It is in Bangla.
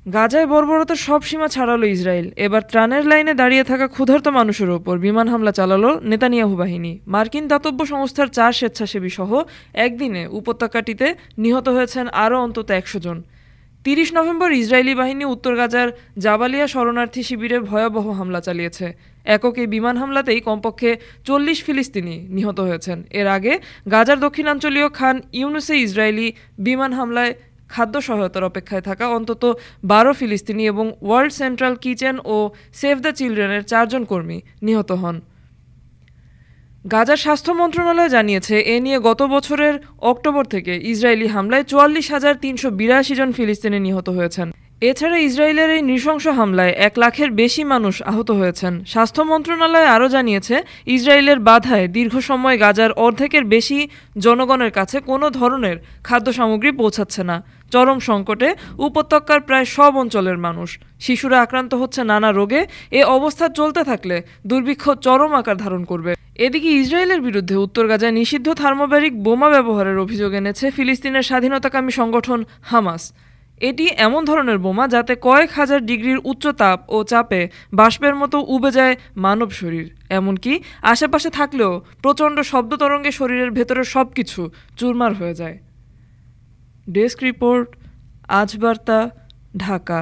গাজায় বর্বরতার সব সীমা ছাড়ালো ইসরায়েল। এবার ত্রাণের লাইনে দাঁড়িয়ে থাকা ক্ষুধার্ত মানুষের ওপর বিমান হামলা চালালো নেতানিয়াহু বাহিনী। মার্কিন দাতব্য সংস্থার 4 স্বেচ্ছাসেবী সহ একদিনে উপত্যকাটিতে নিহত হয়েছেন আরও অন্তত 100 জন। 30 নভেম্বর ইসরায়েলি বাহিনী উত্তর গাজার জাবালিয়া শরণার্থী শিবিরে ভয়াবহ হামলা চালিয়েছে। একক এই বিমান হামলাতেই কমপক্ষে 40 ফিলিস্তিনি নিহত হয়েছেন। এর আগে গাজার দক্ষিণাঞ্চলীয় খান ইউনুসে ইসরায়েলি বিমান হামলায় খাদ্য সহায়তার অপেক্ষায় থাকা অন্তত 12 ফিলিস্তিনি এবং ওয়ার্ল্ড সেন্ট্রাল কিচেন ও সেভ দ্য চিলড্রেনের 4 জন কর্মী নিহত হন। গাজার স্বাস্থ্য মন্ত্রণালয় জানিয়েছে, এ নিয়ে গত বছরের অক্টোবর থেকে ইসরায়েলি হামলায় 44,382 জন ফিলিস্তিনি নিহত হয়েছেন। এছাড়া ইসরায়েলের এই নৃশংস হামলায় 1 লাখের বেশি মানুষ আহত হয়েছেন। স্বাস্থ্য মন্ত্রণালয় আরও জানিয়েছে, ইসরায়েলের বাধায় দীর্ঘ সময় গাজার অর্ধেকের বেশি জনগণের কাছে কোনো ধরনের খাদ্য সামগ্রী পৌঁছাচ্ছে না। চরম সংকটে উপত্যকার প্রায় সব অঞ্চলের মানুষ। শিশুরা আক্রান্ত হচ্ছে নানা রোগে। এ অবস্থা চলতে থাকলে দুর্ভিক্ষ চরম আকার ধারণ করবে। এদিকে ইসরায়েলের বিরুদ্ধে উত্তর গাজায় নিষিদ্ধ থার্মোব্যারিক বোমা ব্যবহারের অভিযোগ এনেছে ফিলিস্তিনের স্বাধীনতাকামী সংগঠন হামাস। এটি এমন ধরনের বোমা যাতে কয়েক হাজার ডিগ্রির উচ্চ তাপ ও চাপে বাষ্পের মতো উবে যায় মানব শরীর। এমনকি আশেপাশে থাকলেও প্রচণ্ড শব্দ তরঙ্গে শরীরের ভেতরের সবকিছু চুরমার হয়ে যায়। ডেস্ক রিপোর্ট, আজ বার্তা, ঢাকা।